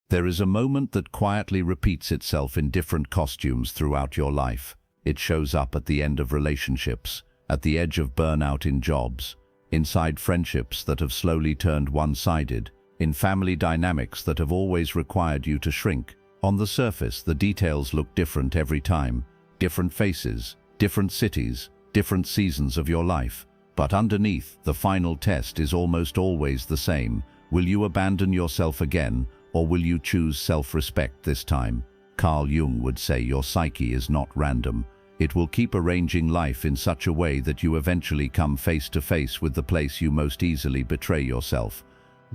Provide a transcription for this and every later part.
There is a moment that quietly repeats itself in different costumes throughout your life. It shows up at the end of relationships, at the edge of burnout in jobs, inside friendships that have slowly turned one-sided, in family dynamics that have always required you to shrink. On the surface, the details look different every time. Different faces, different cities, different seasons of your life. But underneath, the final test is almost always the same. Will you abandon yourself again, or will you choose self-respect this time? Carl Jung would say your psyche is not random. It will keep arranging life in such a way that you eventually come face to face with the place you most easily betray yourself.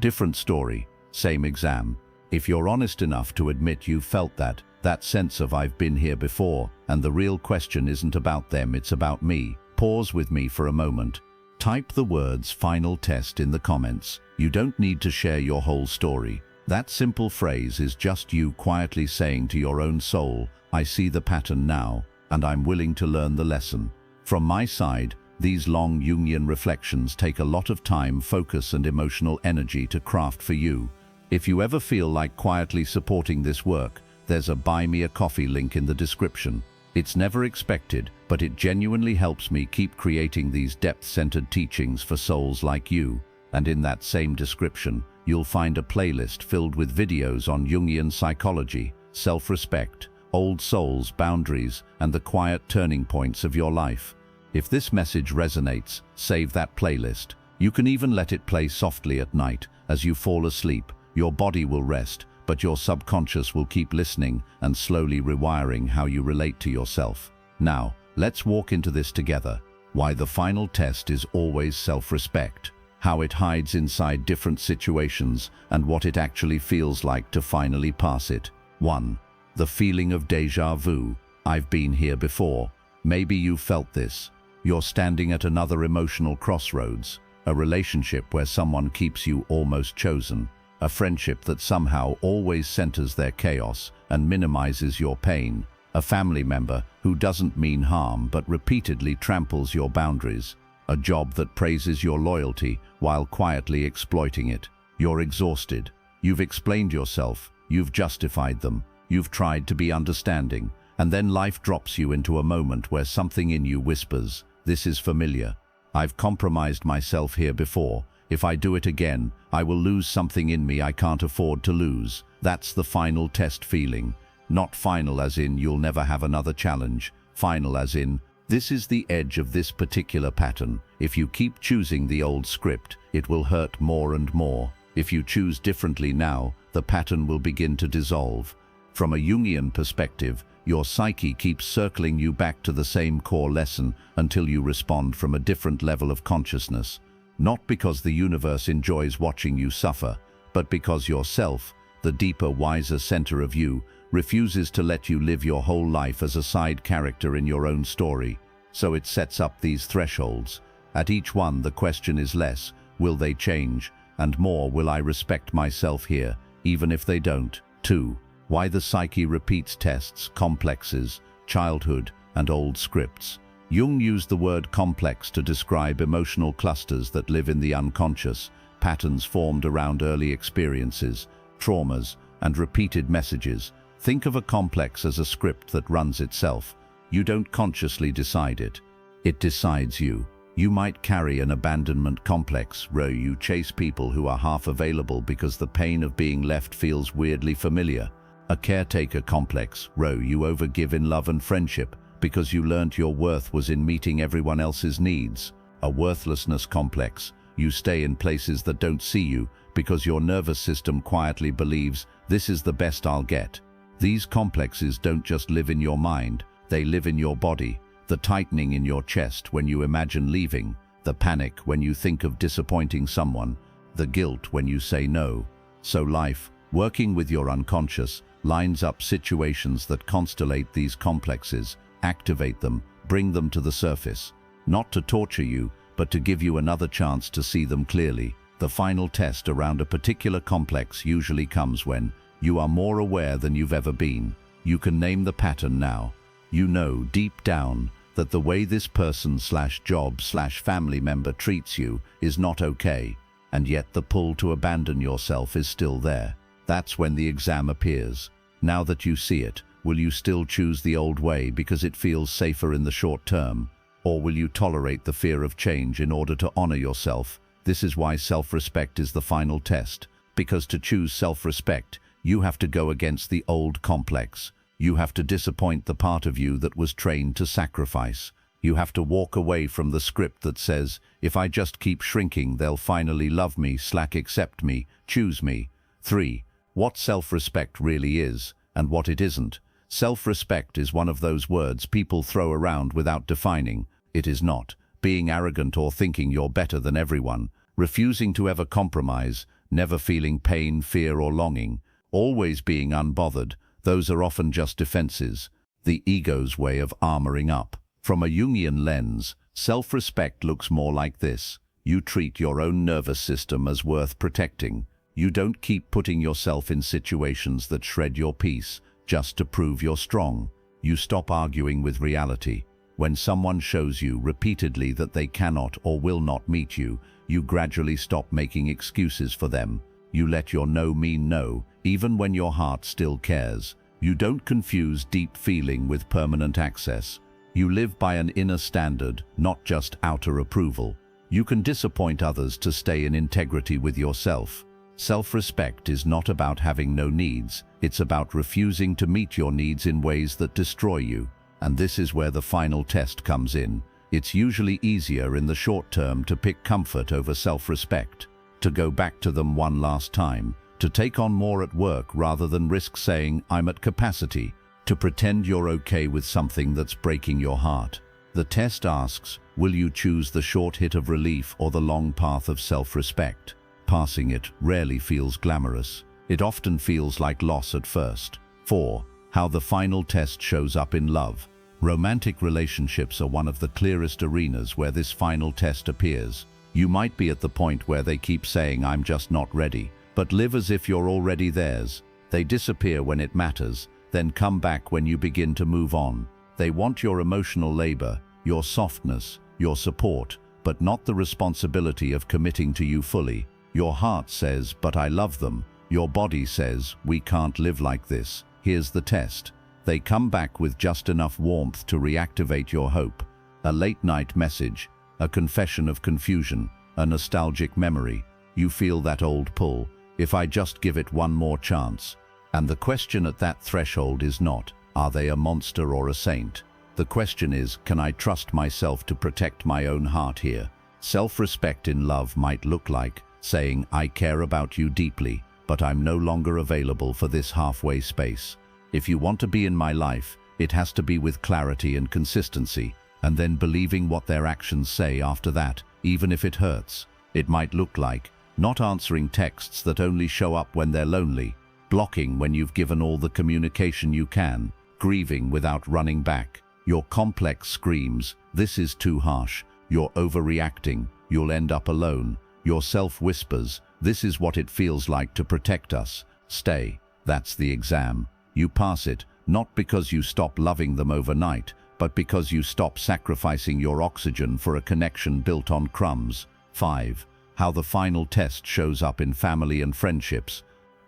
Different story, same exam. If you're honest enough to admit you felt that sense of I've been here before, and the real question isn't about them, it's about me. Pause with me for a moment. Type the words "final test" in the comments. You don't need to share your whole story. That simple phrase is just you quietly saying to your own soul, I see the pattern now, and I'm willing to learn the lesson. From my side, these long Jungian reflections take a lot of time, focus, and emotional energy to craft for you. If you ever feel like quietly supporting this work, there's a Buy Me a Coffee link in the description. It's never expected, but it genuinely helps me keep creating these depth-centered teachings for souls like you. And in that same description, you'll find a playlist filled with videos on Jungian psychology, self-respect, old souls, boundaries, and the quiet turning points of your life. If this message resonates, save that playlist. You can even let it play softly at night. As you fall asleep, your body will rest, but your subconscious will keep listening and slowly rewiring how you relate to yourself. Now, let's walk into this together. Why the final test is always self-respect. How it hides inside different situations, and what it actually feels like to finally pass it. 1. The feeling of déjà vu. I've been here before. Maybe you felt this. You're standing at another emotional crossroads. A relationship where someone keeps you almost chosen. A friendship that somehow always centers their chaos and minimizes your pain. A family member who doesn't mean harm but repeatedly tramples your boundaries. A job that praises your loyalty while quietly exploiting it. You're exhausted. You've explained yourself. You've justified them. You've tried to be understanding. And then life drops you into a moment where something in you whispers, this is familiar. I've compromised myself here before. If I do it again, I will lose something in me I can't afford to lose. That's the final test feeling. Not final as in you'll never have another challenge. Final as in, this is the edge of this particular pattern. If you keep choosing the old script, it will hurt more and more. If you choose differently now, the pattern will begin to dissolve. From a Jungian perspective, your psyche keeps circling you back to the same core lesson until you respond from a different level of consciousness. Not because the universe enjoys watching you suffer, but because yourself, the deeper, wiser center of you, refuses to let you live your whole life as a side character in your own story. So it sets up these thresholds. At each one, the question is less, will they change? And more, will I respect myself here, even if they don't? 2. Why the psyche repeats tests, complexes, childhood, and old scripts. Jung used the word complex to describe emotional clusters that live in the unconscious, patterns formed around early experiences, traumas, and repeated messages. Think of a complex as a script that runs itself. You don't consciously decide it. It decides you. You might carry an abandonment complex, where you chase people who are half available because the pain of being left feels weirdly familiar. A caretaker complex, where you overgive in love and friendship because you learnt your worth was in meeting everyone else's needs. A worthlessness complex. You stay in places that don't see you because your nervous system quietly believes this is the best I'll get. These complexes don't just live in your mind, they live in your body. The tightening in your chest when you imagine leaving, the panic when you think of disappointing someone, the guilt when you say no. So life, working with your unconscious, lines up situations that constellate these complexes, activate them, bring them to the surface. Not to torture you, but to give you another chance to see them clearly. The final test around a particular complex usually comes when you are more aware than you've ever been. You can name the pattern now. You know deep down that the way this person/job/family member treats you is not okay, and yet the pull to abandon yourself is still there. That's when the exam appears. Now that you see it, will you still choose the old way because it feels safer in the short term? Or will you tolerate the fear of change in order to honor yourself? This is why self-respect is the final test. Because to choose self-respect, you have to go against the old complex. You have to disappoint the part of you that was trained to sacrifice. You have to walk away from the script that says, if I just keep shrinking, they'll finally love me, accept me, choose me. 3. What self-respect really is, and what it isn't. Self-respect is one of those words people throw around without defining. It is not. Being arrogant or thinking you're better than everyone. Refusing to ever compromise. Never feeling pain, fear or longing. Always being unbothered. Those are often just defenses. The ego's way of armoring up. From a Jungian lens, self-respect looks more like this. You treat your own nervous system as worth protecting. You don't keep putting yourself in situations that shred your peace just to prove you're strong. You stop arguing with reality. When someone shows you repeatedly that they cannot or will not meet you, you gradually stop making excuses for them. You let your no mean no, even when your heart still cares. You don't confuse deep feeling with permanent access. You live by an inner standard, not just outer approval. You can disappoint others to stay in integrity with yourself. Self-respect is not about having no needs. It's about refusing to meet your needs in ways that destroy you. And this is where the final test comes in. It's usually easier in the short term to pick comfort over self-respect, to go back to them one last time, to take on more at work rather than risk saying, I'm at capacity, to pretend you're okay with something that's breaking your heart. The test asks, will you choose the short hit of relief or the long path of self-respect? Passing it rarely feels glamorous. It often feels like loss at first. 4. How the final test shows up in love. Romantic relationships are one of the clearest arenas where this final test appears. You might be at the point where they keep saying, I'm just not ready, but live as if you're already theirs. They disappear when it matters, then come back when you begin to move on. They want your emotional labor, your softness, your support, but not the responsibility of committing to you fully. Your heart says, but I love them. Your body says, we can't live like this. Here's the test. They come back with just enough warmth to reactivate your hope. A late-night message, a confession of confusion, a nostalgic memory. You feel that old pull, if I just give it one more chance. And the question at that threshold is not, are they a monster or a saint? The question is, can I trust myself to protect my own heart here? Self-respect in love might look like saying, I care about you deeply, but I'm no longer available for this halfway space. If you want to be in my life, it has to be with clarity and consistency, and then believing what their actions say after that, even if it hurts. It might look like not answering texts that only show up when they're lonely, blocking when you've given all the communication you can, grieving without running back. Your complex screams, this is too harsh, you're overreacting, you'll end up alone. Your self whispers, this is what it feels like to protect us. Stay. That's the exam. You pass it, not because you stop loving them overnight, but because you stop sacrificing your oxygen for a connection built on crumbs. 5. How the final test shows up in family and friendships.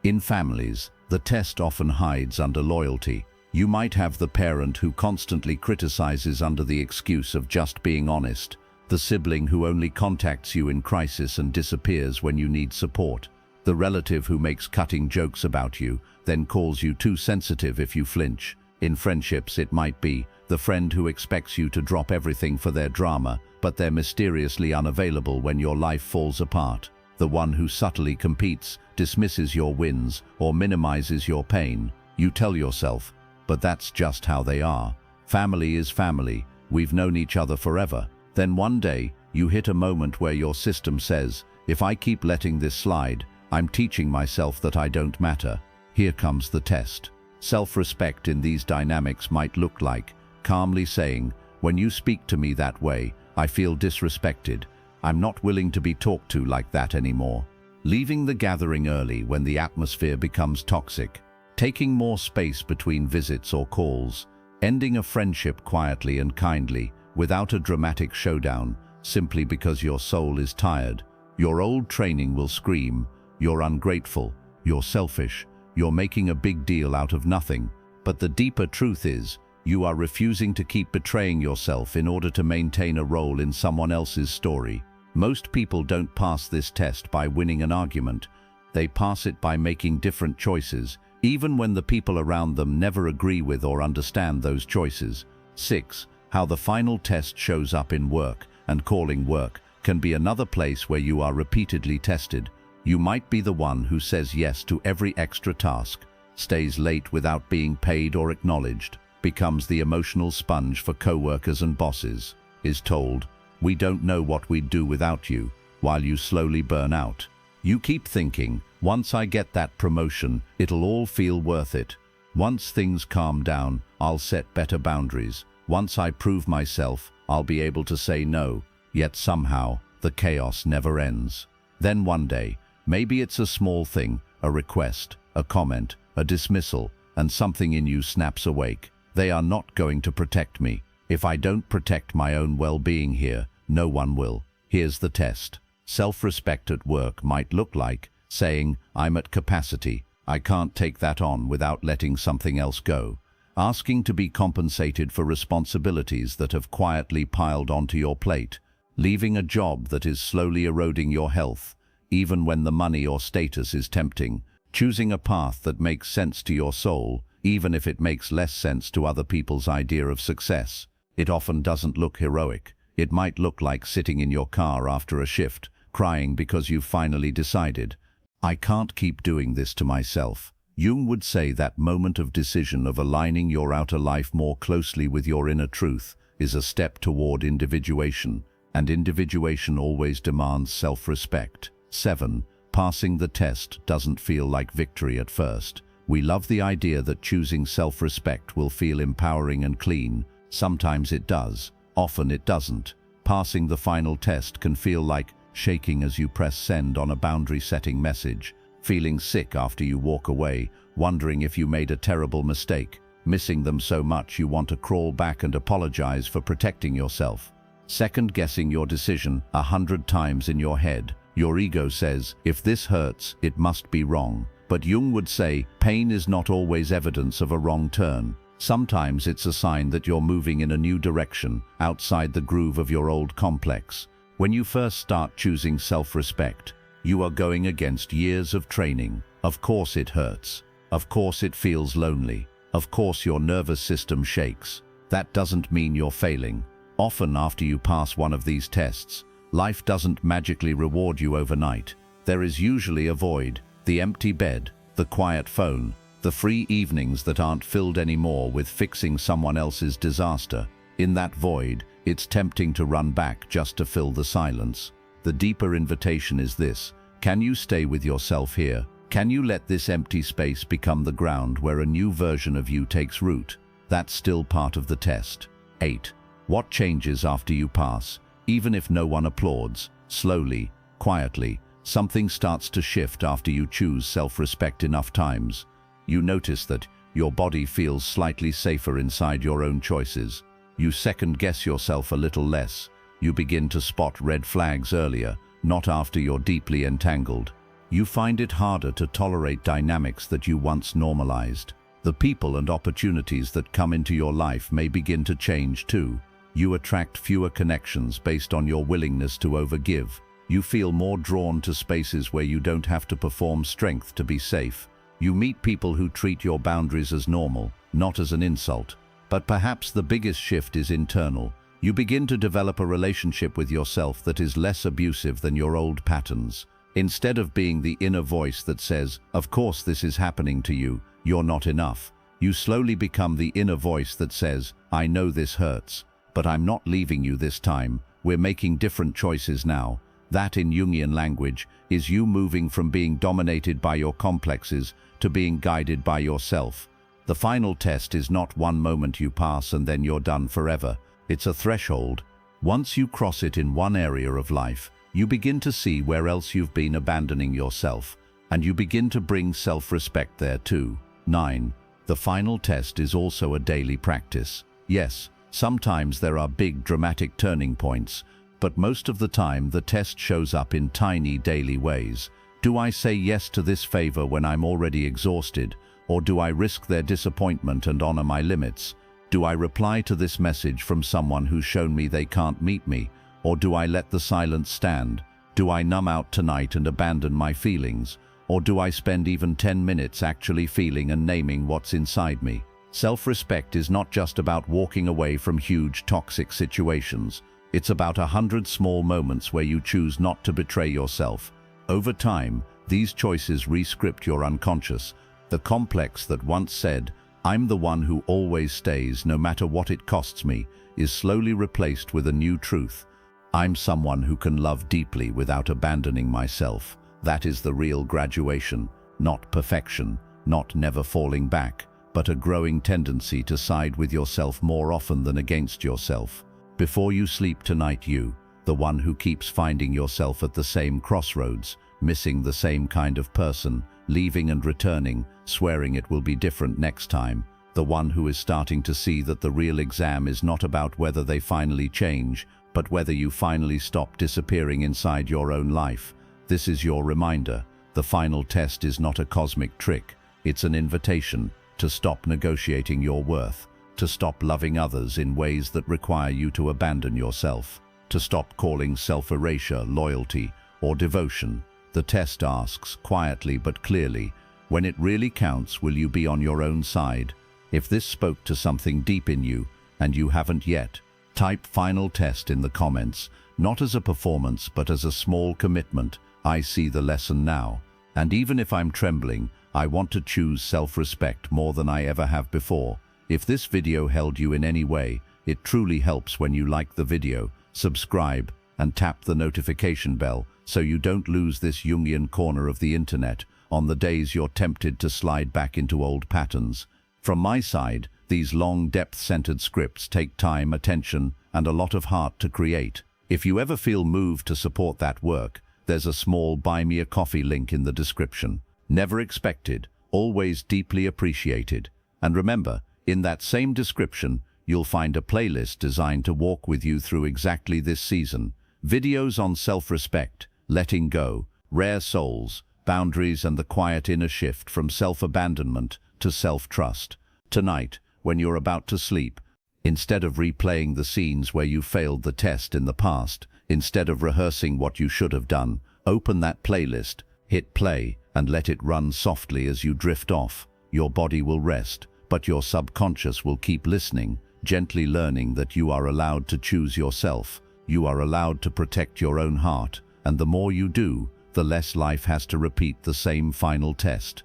In families, the test often hides under loyalty. You might have the parent who constantly criticizes under the excuse of just being honest, the sibling who only contacts you in crisis and disappears when you need support, the relative who makes cutting jokes about you, then calls you too sensitive if you flinch. In friendships, it might be the friend who expects you to drop everything for their drama, but they're mysteriously unavailable when your life falls apart. The one who subtly competes, dismisses your wins, or minimizes your pain. You tell yourself, but that's just how they are. Family is family. We've known each other forever. Then one day, you hit a moment where your system says, if I keep letting this slide, I'm teaching myself that I don't matter. Here comes the test. Self-respect in these dynamics might look like calmly saying, when you speak to me that way, I feel disrespected. I'm not willing to be talked to like that anymore. Leaving the gathering early when the atmosphere becomes toxic. Taking more space between visits or calls. Ending a friendship quietly and kindly, without a dramatic showdown, simply because your soul is tired. Your old training will scream, you're ungrateful, you're selfish, you're making a big deal out of nothing. But the deeper truth is, you are refusing to keep betraying yourself in order to maintain a role in someone else's story. Most people don't pass this test by winning an argument. They pass it by making different choices, even when the people around them never agree with or understand those choices. 6. How the final test shows up in work, and calling work can be another place where you are repeatedly tested. You might be the one who says yes to every extra task, stays late without being paid or acknowledged, becomes the emotional sponge for co-workers and bosses, is told, "We don't know what we'd do without you," while you slowly burn out. You keep thinking, once I get that promotion, it'll all feel worth it. Once things calm down, I'll set better boundaries. Once I prove myself, I'll be able to say no. Yet somehow, the chaos never ends. Then one day, maybe it's a small thing, a request, a comment, a dismissal, and something in you snaps awake. They are not going to protect me. If I don't protect my own well-being here, no one will. Here's the test. Self-respect at work might look like saying, "I'm at capacity. I can't take that on without letting something else go." Asking to be compensated for responsibilities that have quietly piled onto your plate. Leaving a job that is slowly eroding your health, even when the money or status is tempting. Choosing a path that makes sense to your soul, even if it makes less sense to other people's idea of success. It often doesn't look heroic. It might look like sitting in your car after a shift, crying because you've finally decided, "I can't keep doing this to myself." Jung would say that moment of decision of aligning your outer life more closely with your inner truth is a step toward individuation, and individuation always demands self-respect. 7. Passing the test doesn't feel like victory at first. We love the idea that choosing self-respect will feel empowering and clean. Sometimes it does, often it doesn't. Passing the final test can feel like shaking as you press send on a boundary-setting message, feeling sick after you walk away, wondering if you made a terrible mistake, missing them so much you want to crawl back and apologize for protecting yourself. Second-guessing your decision 100 times in your head. Your ego says, if this hurts, it must be wrong. But Jung would say, pain is not always evidence of a wrong turn. Sometimes it's a sign that you're moving in a new direction, outside the groove of your old complex. When you first start choosing self-respect, you are going against years of training. Of course it hurts. Of course it feels lonely. Of course your nervous system shakes. That doesn't mean you're failing. Often after you pass one of these tests, life doesn't magically reward you overnight. There is usually a void, the empty bed, the quiet phone, the free evenings that aren't filled anymore with fixing someone else's disaster. In that void, it's tempting to run back just to fill the silence. The deeper invitation is this: can you stay with yourself here? Can you let this empty space become the ground where a new version of you takes root? That's still part of the test. 8. What changes after you pass? Even if no one applauds, slowly, quietly, something starts to shift after you choose self-respect enough times. You notice that your body feels slightly safer inside your own choices. You second-guess yourself a little less. You begin to spot red flags earlier, not after you're deeply entangled. You find it harder to tolerate dynamics that you once normalized. The people and opportunities that come into your life may begin to change too. You attract fewer connections based on your willingness to overgive. You feel more drawn to spaces where you don't have to perform strength to be safe. You meet people who treat your boundaries as normal, not as an insult. But perhaps the biggest shift is internal. You begin to develop a relationship with yourself that is less abusive than your old patterns. Instead of being the inner voice that says, "Of course this is happening to you, you're not enough," you slowly become the inner voice that says, "I know this hurts, but I'm not leaving you this time. We're making different choices now." That, in Jungian language, is you moving from being dominated by your complexes to being guided by yourself. The final test is not one moment you pass and then you're done forever. It's a threshold. Once you cross it in one area of life, you begin to see where else you've been abandoning yourself, and you begin to bring self-respect there too. 9. The final test is also a daily practice. Yes, sometimes there are big dramatic turning points, but most of the time the test shows up in tiny daily ways. Do I say yes to this favor when I'm already exhausted, or do I risk their disappointment and honor my limits? Do I reply to this message from someone who's shown me they can't meet me, or do I let the silence stand? Do I numb out tonight and abandon my feelings, or do I spend even 10 minutes actually feeling and naming what's inside me? Self-respect is not just about walking away from huge toxic situations. It's about 100 small moments where you choose not to betray yourself. Over time, these choices re-script your unconscious. The complex that once said, "I'm the one who always stays, no matter what it costs me," is slowly replaced with a new truth. I'm someone who can love deeply without abandoning myself. That is the real graduation, not perfection, not never falling back, but a growing tendency to side with yourself more often than against yourself. Before you sleep tonight, you, the one who keeps finding yourself at the same crossroads, missing the same kind of person, leaving and returning, swearing it will be different next time, the one who is starting to see that the real exam is not about whether they finally change, but whether you finally stop disappearing inside your own life. This is your reminder. The final test is not a cosmic trick. It's an invitation to stop negotiating your worth, to stop loving others in ways that require you to abandon yourself, to stop calling self-erasure loyalty or devotion. The test asks, quietly but clearly, when it really counts, will you be on your own side? If this spoke to something deep in you, and you haven't yet, type "final test" in the comments, not as a performance but as a small commitment. I see the lesson now, and even if I'm trembling, I want to choose self-respect more than I ever have before. If this video held you in any way, it truly helps when you like the video, subscribe, and tap the notification bell so you don't lose this Jungian corner of the internet on the days you're tempted to slide back into old patterns. From my side, these long, depth-centered scripts take time, attention, and a lot of heart to create. If you ever feel moved to support that work, there's a small Buy Me a Coffee link in the description. Never expected, always deeply appreciated. And remember, in that same description, you'll find a playlist designed to walk with you through exactly this season. Videos on self-respect, letting go, rare souls, boundaries, and the quiet inner shift from self-abandonment to self-trust. Tonight, when you're about to sleep, instead of replaying the scenes where you failed the test in the past, instead of rehearsing what you should have done, open that playlist, hit play, and let it run softly as you drift off. Your body will rest, but your subconscious will keep listening, gently learning that you are allowed to choose yourself. You are allowed to protect your own heart, and the more you do, the less life has to repeat the same final test.